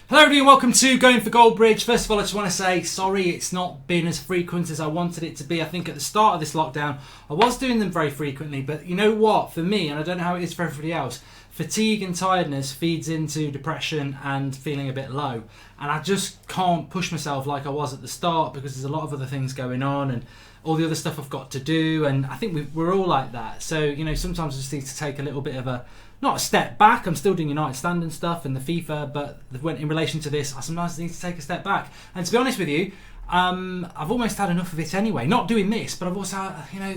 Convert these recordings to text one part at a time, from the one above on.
Hello everyone, welcome to Going for Goldbridge. First of all, I just want to say sorry it's not been as frequent as I wanted it to be. I think at the start of this lockdown I was doing them very frequently, but you know what, for me, and I don't know how it is for everybody else, fatigue and tiredness feeds into depression and feeling a bit low, and I just can't push myself like I was at the start because there's a lot of other things going on and all the other stuff I've got to do, and I think we're all like that. So, you know, sometimes I just need to take a little bit of not a step back. I'm still doing United Standard stuff and the FIFA, but in relation to this, I sometimes need to take a step back. And to be honest with you, I've almost had enough of it anyway. Not doing this, but I've also, you know,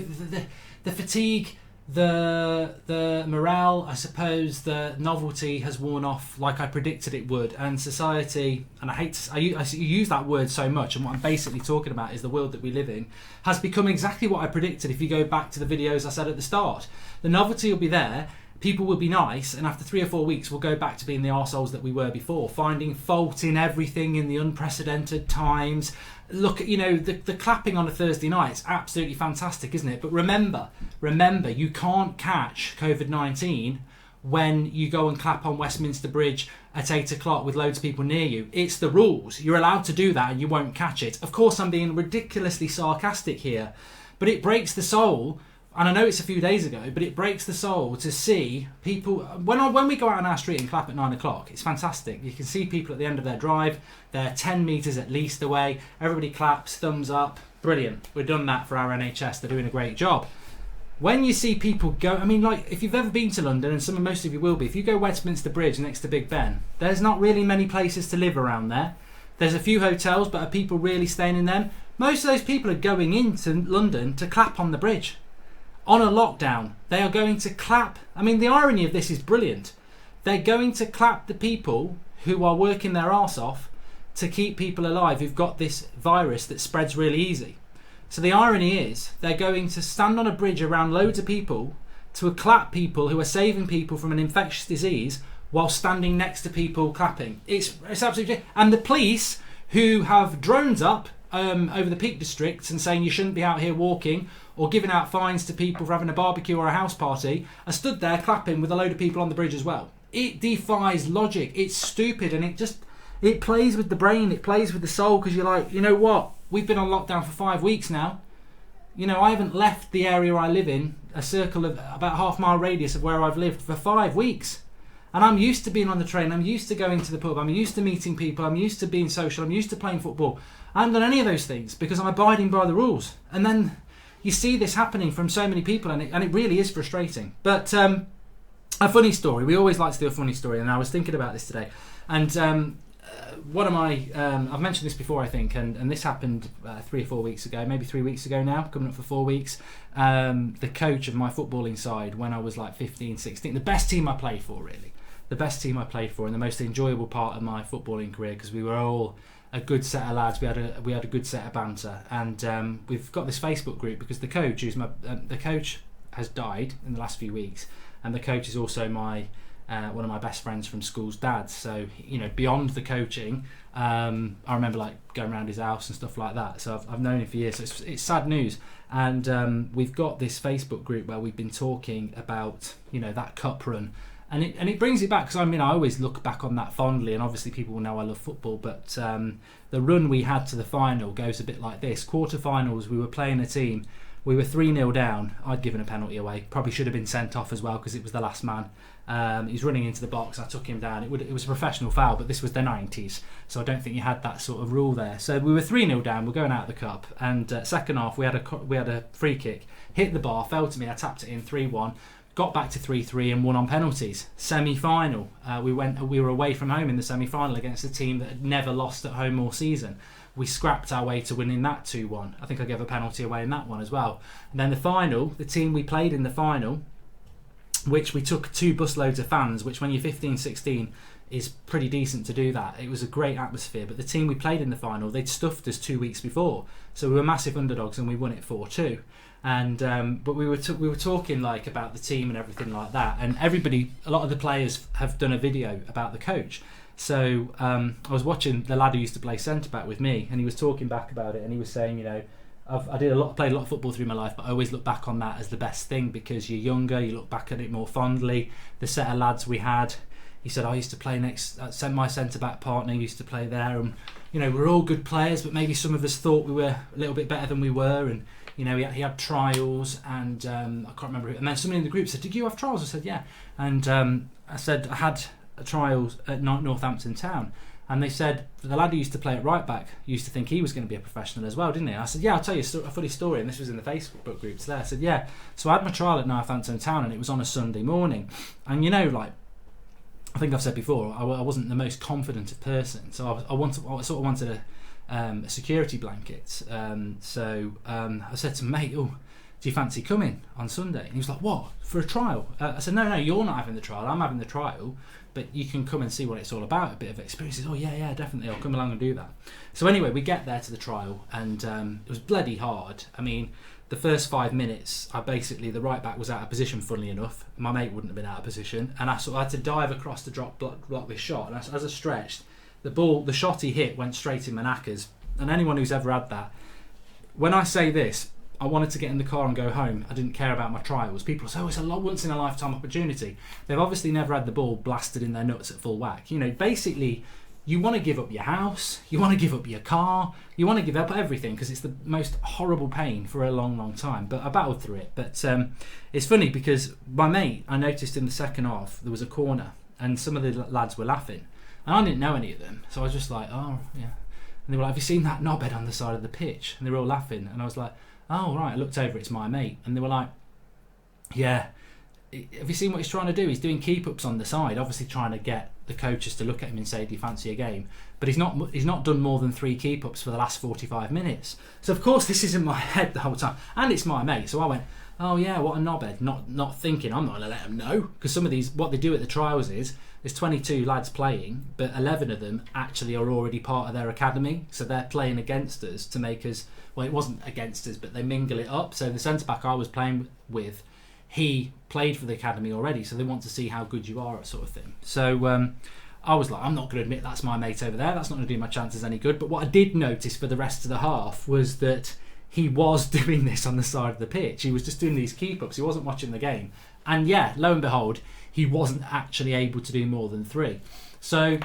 the fatigue, the morale, I suppose, the novelty has worn off like I predicted it would. And society, and I use that word so much, and what I'm basically talking about is the world that we live in, has become exactly what I predicted. If you go back to the videos I said at the start, the novelty will be there. People will be nice, and after 3 or 4 weeks we'll go back to being the arseholes that we were before, finding fault in everything in the unprecedented times. Look, you know, the clapping on a Thursday night is absolutely fantastic, isn't it? But remember, you can't catch COVID-19 when you go and clap on Westminster Bridge at 8 o'clock with loads of people near you. It's the rules. You're allowed to do that and you won't catch it. Of course, I'm being ridiculously sarcastic here, but it breaks the soul. And I know it's a few days ago, but it breaks the soul to see people. When we go out on our street and clap at 9 o'clock, it's fantastic. You can see people at the end of their drive. They're 10 metres at least away. Everybody claps, thumbs up. Brilliant. We've done that for our NHS. They're doing a great job. When you see people go, I mean, like, if you've ever been to London, and most of you will be, if you go Westminster Bridge next to Big Ben, there's not really many places to live around there. There's a few hotels, but are people really staying in them? Most of those people are going into London to clap on the bridge. On a lockdown, they are going to clap. I mean, the irony of this is brilliant. They're going to clap the people who are working their arse off to keep people alive who've got this virus that spreads really easy. So the irony is they're going to stand on a bridge around loads of people to clap people who are saving people from an infectious disease while standing next to people clapping. It's absolutely... And the police, who have drones up over the Peak Districts and saying you shouldn't be out here walking or giving out fines to people for having a barbecue or a house party, are stood there clapping with a load of people on the bridge as well. It defies logic. It's stupid, and it plays with the brain, it plays with the soul, because you're like, you know what, we've been on lockdown for 5 weeks now. You know, I haven't left the area I live in, a circle of about half-mile radius of where I've lived, for 5 weeks. And I'm used to being on the train, I'm used to going to the pub, I'm used to meeting people, I'm used to being social, I'm used to playing football. I haven't done any of those things because I'm abiding by the rules. And then you see this happening from so many people, and it really is frustrating. But a funny story, we always like to do a funny story, and I was thinking about this today. And one of my, I've mentioned this before I think, and this happened 3 or 4 weeks ago, maybe 3 weeks ago now, coming up for 4 weeks. The coach of my footballing side when I was like 15, 16, the best team I played for really. The best team I played for, and the most enjoyable part of my footballing career, because we were all a good set of lads. We had a good set of banter, and we've got this Facebook group because the coach, the coach has died in the last few weeks, and the coach is also my one of my best friends from school's dads. So, you know, beyond the coaching, I remember like going around his house and stuff like that. So I've known him for years. So it's sad news, and we've got this Facebook group where we've been talking about, you know, that cup run. And it brings it back, because I mean, I always look back on that fondly, and obviously people will know I love football, but the run we had to the final goes a bit like this. Quarterfinals, we were playing a team, we were 3-0 down, I'd given a penalty away, probably should have been sent off as well because it was the last man. He's running into the box, I took him down, it was a professional foul, but this was the 90s, so I don't think you had that sort of rule there. So we were 3-0 down, we're going out of the cup, and second half we had a free kick, hit the bar, fell to me, I tapped it in 3-1, got back to 3-3 and won on penalties. Semi-final, we were away from home in the semi-final against a team that had never lost at home all season. We scrapped our way to winning that 2-1. I think I gave a penalty away in that one as well. And then the final, the team we played in the final, which we took 2 busloads of fans, which when you're 15, 16 is pretty decent to do that. It was a great atmosphere, but the team we played in the final, they'd stuffed us 2 weeks before, so we were massive underdogs and we won it 4-2. And but we were talking like about the team and everything like that, and everybody, a lot of the players have done a video about the coach. So I was watching the lad who used to play centre back with me, and he was talking back about it, and he was saying, you know, played a lot of football through my life, but I always look back on that as the best thing, because you're younger, you look back at it more fondly. The set of lads we had, he said, I used to play next, my centre-back partner used to play there, and, you know, we're all good players, but maybe some of us thought we were a little bit better than we were, and, you know, he had trials, and I can't remember who, and then somebody in the group said, did you have trials? I said, yeah, and I said, I had trials at Northampton Town, and they said, the lad who used to play at right back used to think he was going to be a professional as well, didn't he? I said, yeah, I'll tell you a funny story, and this was in the Facebook groups there. I said, yeah, so I had my trial at Northampton Town, and it was on a Sunday morning, and, you know, like, I think I've said before, I wasn't the most confident of person, so I sort of wanted a security blanket. So I said to mate, "Oh, do you fancy coming on Sunday?" And he was like, "What, for a trial?" I said, "No, you're not having the trial. I'm having the trial, but you can come and see what it's all about. A bit of experience." He said, "Oh yeah, definitely. I'll come along and do that." So anyway, we get there to the trial, and it was bloody hard. I mean, the first 5 minutes, the right back was out of position, funnily enough. My mate wouldn't have been out of position. And I had to dive across to block this shot. And as I stretched, the shot he hit went straight in my knackers. And anyone who's ever had that, when I say this, I wanted to get in the car and go home. I didn't care about my trials. People say, oh, it's a once in a lifetime opportunity. They've obviously never had the ball blasted in their nuts at full whack. You know, basically, you want to give up your house, you want to give up your car, you want to give up everything because it's the most horrible pain for a long, long time. But I battled through it. But it's funny because my mate, I noticed in the second half, there was a corner and some of the lads were laughing. And I didn't know any of them. So I was just like, oh, yeah. And they were like, have you seen that knobhead on the side of the pitch? And they were all laughing. And I was like, oh, right. I looked over, it's my mate. And they were like, yeah. Have you seen what he's trying to do? He's doing keep-ups on the side, obviously trying to get the coaches to look at him and say, do you fancy a game? But he's not done more than 3 keep-ups for the last 45 minutes. So, of course, this is in my head the whole time. And it's my mate. So I went, oh, yeah, what a knobhead. Not thinking I'm not going to let him know. Because some of these, what they do at the trials is, there's 22 lads playing, but 11 of them actually are already part of their academy. So they're playing against us to make us, well, it wasn't against us, but they mingle it up. So the centre-back I was playing with, he played for the academy already, so they want to see how good you are, sort of thing. So I was like, I'm not going to admit that's my mate over there. That's not going to do my chances any good. But what I did notice for the rest of the half was that he was doing this on the side of the pitch. He was just doing these keep-ups. He wasn't watching the game. And yeah, lo and behold, he wasn't actually able to do more than 3. So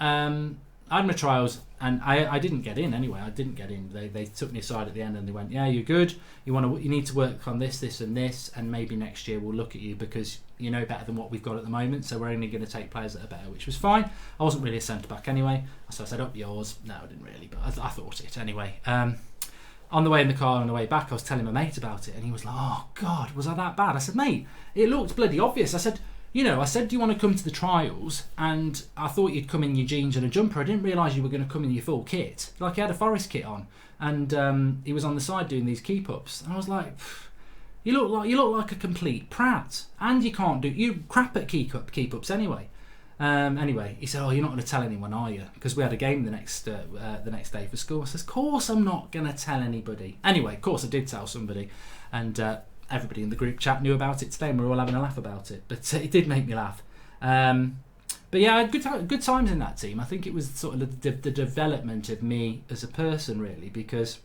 I had my trials, and I didn't get in anyway. I didn't get in. They took me aside at the end and they went, yeah, you're good. You need to work on this and this, and maybe next year we'll look at you because you know better than what we've got at the moment. So we're only going to take players that are better, which was fine. I wasn't really a centre back anyway, so I said up yours. No, I didn't really, but I thought it anyway. On the way in the car, on the way back, I was telling my mate about it, and he was like, oh God, was I that bad? I said, mate, it looked bloody obvious. I said, do you want to come to the trials? And I thought you'd come in your jeans and a jumper. I didn't realise you were going to come in your full kit. Like, he had a Forest kit on, and he was on the side doing these keep-ups. And I was like, you look like a complete prat, and you crap at keep-ups anyway. Anyway, he said, oh, you're not going to tell anyone, are you? Because we had a game the next day for school. I said, of course I'm not going to tell anybody. Anyway, of course I did tell somebody, and everybody in the group chat knew about it today, and we were all having a laugh about it. But it did make me laugh. But yeah, I had good times in that team. I think it was sort of the development of me as a person, really, because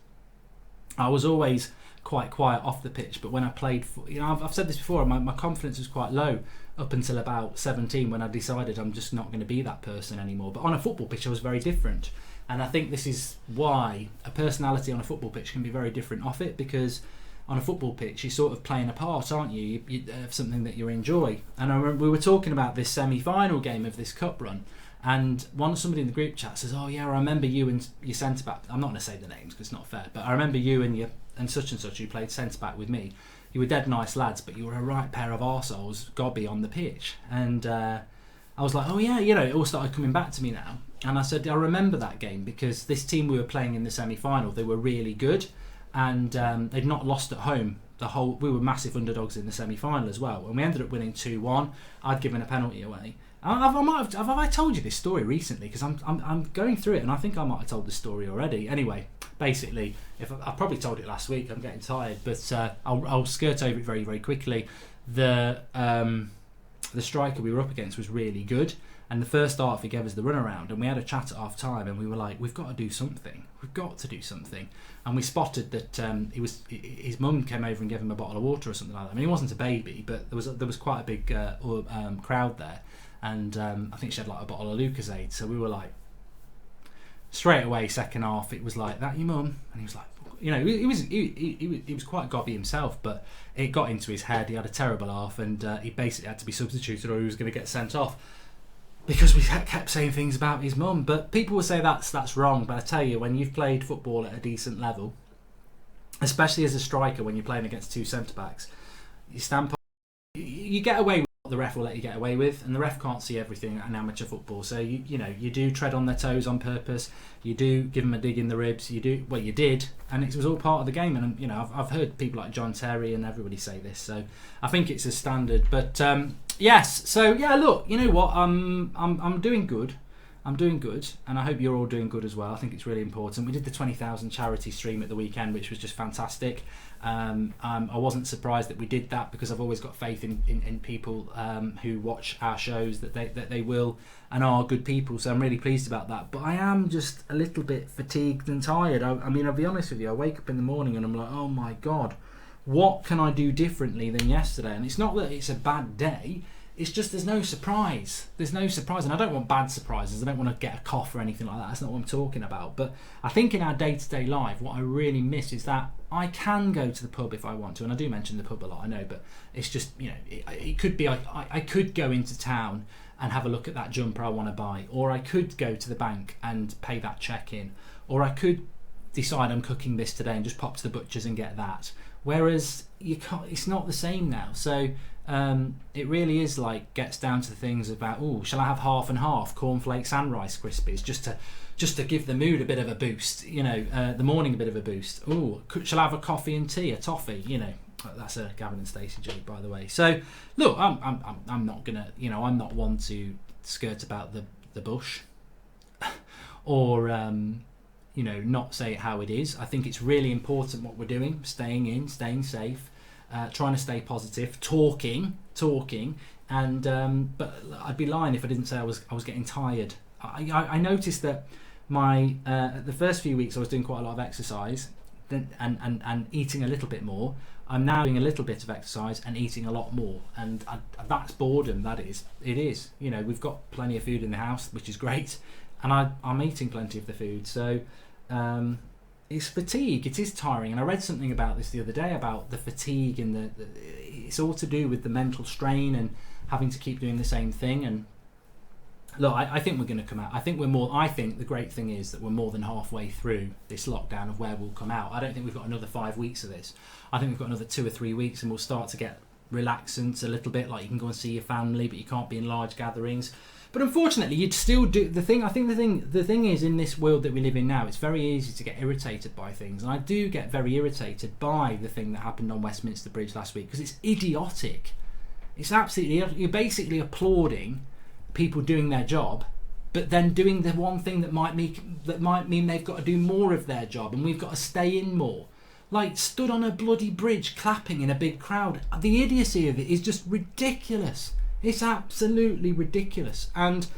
I was always quite quiet off the pitch. But when I played, I've said this before, my confidence was quite low up until about 17 when I decided I'm just not going to be that person anymore. But on a football pitch, I was very different. And I think this is why a personality on a football pitch can be very different off it, because on a football pitch, you're sort of playing a part, aren't you? You have something that you enjoy. And I remember we were talking about this semi-final game of this cup run, and somebody in the group chat says, oh yeah, I remember you and your centre-back. I'm not going to say the names because it's not fair, but I remember you and such who played centre-back with me. You were dead nice lads, but you were a right pair of arseholes, gobby on the pitch. And I was like, oh yeah, it all started coming back to me now. And I said, I remember that game because this team we were playing in the semi-final, they were really good. And they'd not lost at home. We were massive underdogs in the semi-final as well, and we ended up winning 2-1. I'd given a penalty away. Have I told you this story recently? Because I'm going through it, and I think I might have told this story already. Anyway, basically, I probably told it last week. I'm getting tired, but I'll skirt over it very, very quickly. The striker we were up against was really good. And the first half, he gave us the runaround, and we had a chat at half time, and we were like, we've got to do something. We've got to do something. And we spotted that his mum came over and gave him a bottle of water or something like that. I mean, he wasn't a baby, but there was quite a big crowd there. and I think she had like a bottle of Lucozade. So we were like, straight away, second half, it was like, that your mum? And he was like, you know, he was quite gobby himself, but it got into his head. He had a terrible laugh, and he basically had to be substituted, or he was going to get sent off because we kept saying things about his mum. But people will say that's wrong. But I tell you, when you've played football at a decent level, especially as a striker, when you're playing against two centre backs, you get away with what the ref will let you get away with, and the ref can't see everything in amateur football. So you do tread on their toes on purpose. You do give them a dig in the ribs. You did, and it was all part of the game. And I've heard people like John Terry and everybody say this, so I think it's a standard. But yes, so yeah, look, you know what, I'm doing good. I'm doing good, and I hope you're all doing good as well. I think it's really important. We did the 20,000 charity stream at the weekend, which was just fantastic. I wasn't surprised that we did that, because I've always got faith in people who watch our shows, that they will and are good people. So I'm really pleased about that. But I am just a little bit fatigued and tired. I mean, I'll be honest with you. I wake up in the morning and I'm like, oh my God, what can I do differently than yesterday? And it's not that it's a bad day. It's just there's no surprise. There's no surprise. And I don't want bad surprises. I don't want to get a cough or anything like that. That's not what I'm talking about. But I think in our day-to-day life, what I really miss is that I can go to the pub if I want to. And I do mention the pub a lot, I know. But it's just, it could be, I could go into town and have a look at that jumper I want to buy. Or I could go to the bank and pay that check in. Or I could decide I'm cooking this today and just pop to the butcher's and get that. Whereas you can't, it's not the same now. So it really is like, gets down to the things about, shall I have half and half, cornflakes and Rice Krispies, just to give the mood a bit of a boost, the morning a bit of a boost. Shall I have a coffee and tea, a toffee, that's a Gavin and Stacey joke, by the way. So look, I'm not gonna, I'm not one to skirt about the bush or not say it how it is. I think it's really important what we're doing, staying in, staying safe, trying to stay positive, talking, and but I'd be lying if I didn't say I was getting tired. I noticed that the first few weeks I was doing quite a lot of exercise and eating a little bit more. I'm now doing a little bit of exercise and eating a lot more, and that's boredom. It is. We've got plenty of food in the house, which is great, and I'm eating plenty of the food. So it's fatigue. It is tiring, and I read something about this the other day about the fatigue, and it's all to do with the mental strain and having to keep doing the same thing. And look, I think we're going to come out. I think the great thing is that we're more than halfway through this lockdown of where we'll come out. I don't think we've got another 5 weeks of this. I think we've got another 2 or 3 weeks, and we'll start to get relaxant a little bit. Like, you can go and see your family, but you can't be in large gatherings. But unfortunately, you'd still do the thing. I think the thing is, in this world that we live in now, it's very easy to get irritated by things, and I do get very irritated by the thing that happened on Westminster Bridge last week, because it's idiotic. It's absolutely, you're basically applauding people doing their job, but then doing the one thing that might mean they've got to do more of their job, and we've got to stay in more. Like, stood on a bloody bridge clapping in a big crowd. The idiocy of it is just ridiculous. It's absolutely ridiculous. And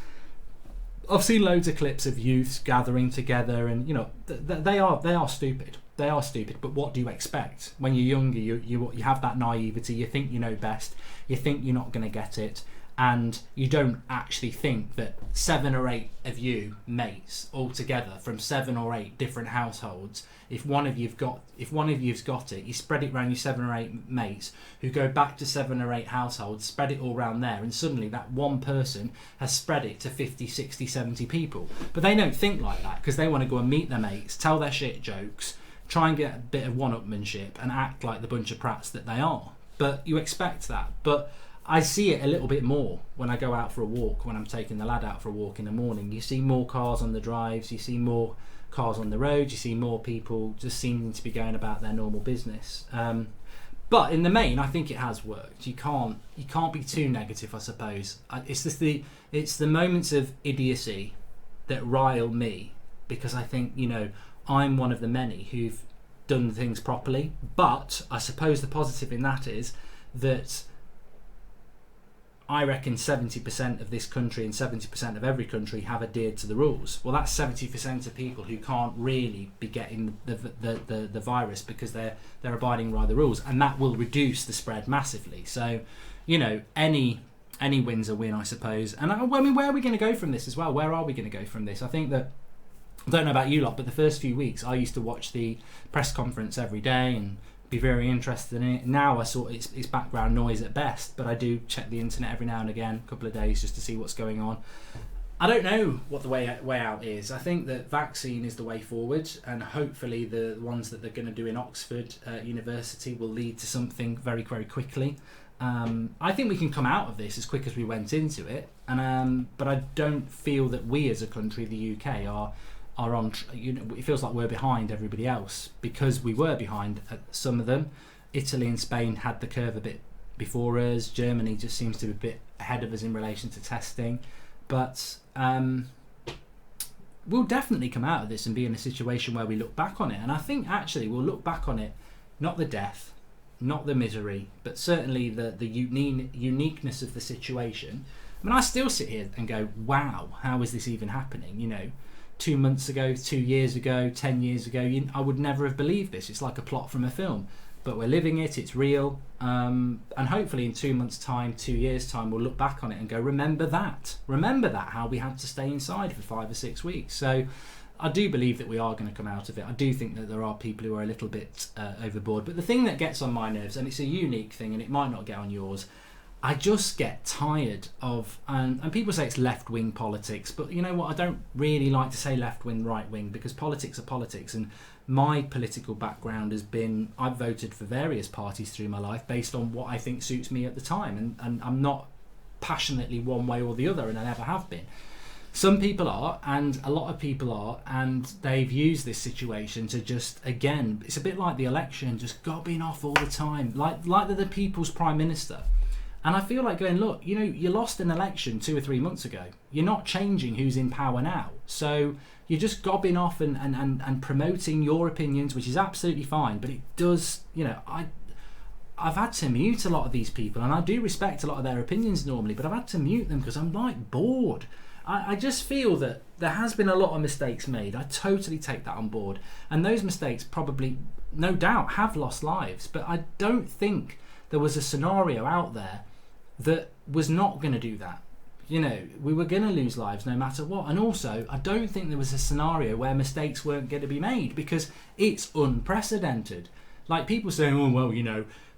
I've seen loads of clips of youths gathering together, and they are stupid. They are stupid. But what do you expect? When you're younger, you have that naivety. You think you know best. You think you're not going to get it, and you don't actually think that 7 or 8 of you mates all together from 7 or 8 different households, if one of you've got it, you spread it around your 7 or 8 mates who go back to 7 or 8 households, spread it all around there, and suddenly that one person has spread it to 50, 60, 70 people. But they don't think like that, because they want to go and meet their mates, tell their shit jokes, try and get a bit of one-upmanship and act like the bunch of prats that they are. But you expect that. But I see it a little bit more when I go out for a walk, when I'm taking the lad out for a walk in the morning. You see more cars on the drives, you see more cars on the road, you see more people just seeming to be going about their normal business. But in the main, I think it has worked. You can't be too negative, I suppose. It's the moments of idiocy that rile me, because I think, I'm one of the many who've done things properly. But I suppose the positive in that is that I reckon 70% of this country and 70% of every country have adhered to the rules. Well, that's 70% of people who can't really be getting the virus because they're abiding by the rules, and that will reduce the spread massively. So, any any win's a win, I suppose. And I mean, where are we going to go from this as well? Where are we going to go from this? I think that, I don't know about you lot, but the first few weeks I used to watch the press conference every day and be very interested in it. Now I sort of, it's background noise at best, but I do check the internet every now and again, a couple of days, just to see what's going on. I don't know what the way out is. I think that vaccine is the way forward, and hopefully the ones that they're going to do in Oxford University will lead to something very, very quickly. I think we can come out of this as quick as we went into it, and but I don't feel that we as a country, the UK, are on. It feels like we're behind everybody else, because we were behind some of them. Italy and Spain had the curve a bit before us. Germany just seems to be a bit ahead of us in relation to testing. But we'll definitely come out of this and be in a situation where we look back on it. And I think actually we'll look back on it, not the death, not the misery, but certainly the uniqueness of the situation. I mean, I still sit here and go, wow, how is this even happening? 2 months ago, 2 years ago, 10 years ago, I would never have believed this. It's like a plot from a film. But we're living it, it's real, and hopefully in 2 months' time, 2 years' time, we'll look back on it and go, remember that, how we had to stay inside for 5 or 6 weeks. So I do believe that we are going to come out of it. I do think that there are people who are a little bit overboard. But the thing that gets on my nerves, and it's a unique thing, and it might not get on yours, I just get tired of, and people say it's left-wing politics, but you know what, I don't really like to say left-wing, right-wing, because politics are politics, and my political background has been, I've voted for various parties through my life based on what I think suits me at the time, and I'm not passionately one way or the other, and I never have been. Some people are, and a lot of people are, and they've used this situation to just, again, it's a bit like the election, just gobbing off all the time, like they're the people's prime minister. And I feel like going, look, you lost an election 2 or 3 months ago. You're not changing who's in power now. So you're just gobbing off and promoting your opinions, which is absolutely fine. But it does, I've had to mute a lot of these people, and I do respect a lot of their opinions normally, but I've had to mute them because I'm like bored. I just feel that there has been a lot of mistakes made. I totally take that on board. And those mistakes probably, no doubt, have lost lives. But I don't think there was a scenario out there that was not going to do that. We were going to lose lives no matter what. And also, I don't think there was a scenario where mistakes weren't going to be made, because it's unprecedented. Like people saying, oh, well,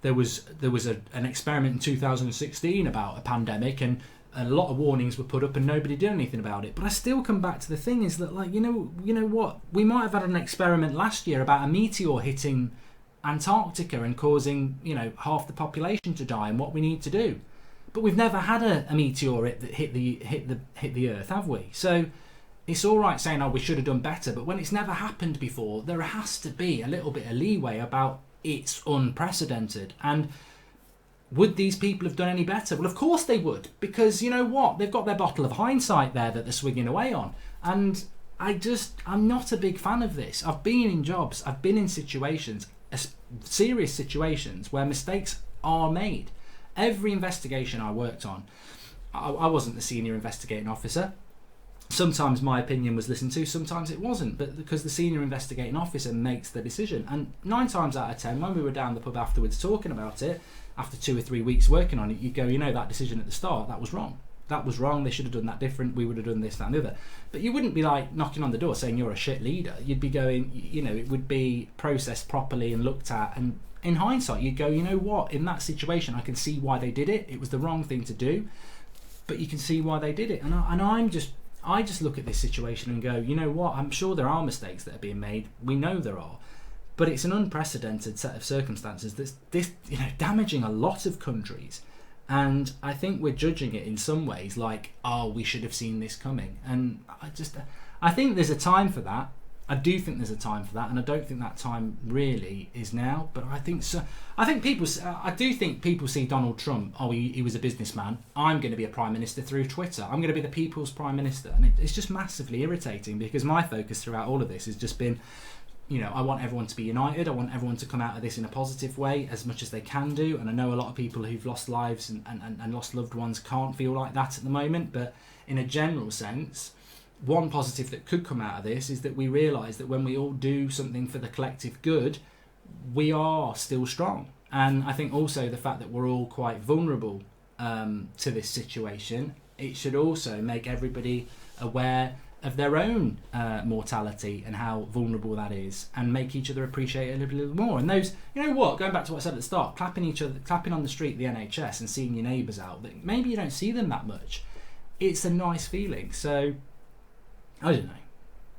there was an experiment in 2016 about a pandemic, and a lot of warnings were put up and nobody did anything about it. But I still come back to the thing is that, like, you know what? We might have had an experiment last year about a meteor hitting Antarctica and causing, half the population to die, and what we need to do. But we've never had a meteor that hit the Earth, have we? So it's all right saying, oh, we should have done better, but when it's never happened before, there has to be a little bit of leeway about it's unprecedented. And would these people have done any better? Well, of course they would, because you know what? They've got their bottle of hindsight there that they're swinging away on. And I'm not a big fan of this. I've been in jobs, I've been in situations, serious situations, where mistakes are made. Every investigation I worked on, I wasn't the senior investigating officer. Sometimes my opinion was listened to, sometimes it wasn't, but because the senior investigating officer makes the decision. And 9 times out of 10, when we were down the pub afterwards talking about it, after 2 or 3 weeks working on it, you go, that decision at the start, that was wrong. That was wrong, they should have done that different, we would have done this, that and the other. But you wouldn't be like knocking on the door saying you're a shit leader. You'd be going, it would be processed properly and looked at, and in hindsight you'd go, you know what, in that situation I can see why they did it. It was the wrong thing to do, but you can see why they did it. And I just look at this situation and go, you know what, I'm sure there are mistakes that are being made, we know there are, but it's an unprecedented set of circumstances that's damaging a lot of countries. And I think we're judging it in some ways like, oh, we should have seen this coming. And I think there's a time for that. I do think there's a time for that, and I don't think that time really is now. But I think so. I do think people see Donald Trump. Oh, he was a businessman. I'm going to be a prime minister through Twitter. I'm going to be the people's prime minister, and it's just massively irritating, because my focus throughout all of this has just been, I want everyone to be united. I want everyone to come out of this in a positive way as much as they can do. And I know a lot of people who've lost lives and lost loved ones can't feel like that at the moment. But in a general sense, one positive that could come out of this is that we realise that when we all do something for the collective good, we are still strong. And I think also the fact that we're all quite vulnerable to this situation, it should also make everybody aware of their own mortality and how vulnerable that is, and make each other appreciate it a little more. And those, you know what, going back to what I said at the start, clapping on the street, the NHS, and seeing your neighbours out, that maybe you don't see them that much, it's a nice feeling. So I don't know,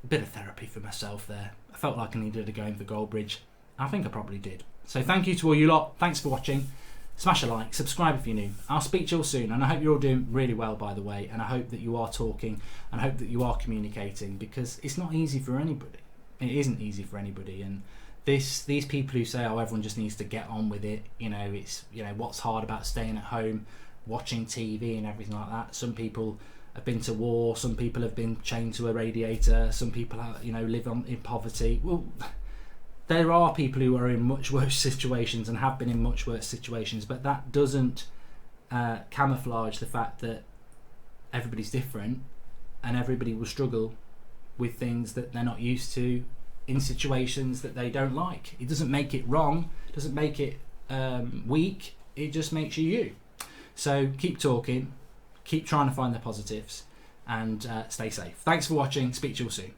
a bit of therapy for myself there. I felt like I needed to go in for Goldbridge. I think I probably did. So thank you to all you lot. Thanks for watching. Smash a like, subscribe if you're new. I'll speak to you all soon, and I hope you're all doing really well, by the way, and I hope that you are talking, and I hope that you are communicating, because it's not easy for anybody. It isn't easy for anybody, and these people who say, oh, everyone just needs to get on with it, it's, what's hard about staying at home, watching TV and everything like that. Some people have been to war, some people have been chained to a radiator, some people live in poverty. Well, there are people who are in much worse situations and have been in much worse situations, but that doesn't camouflage the fact that everybody's different, and everybody will struggle with things that they're not used to in situations that they don't like. It doesn't make it wrong, doesn't make it weak, it just makes you you. So keep talking, keep trying to find the positives, and stay safe. Thanks for watching, speak to you all soon.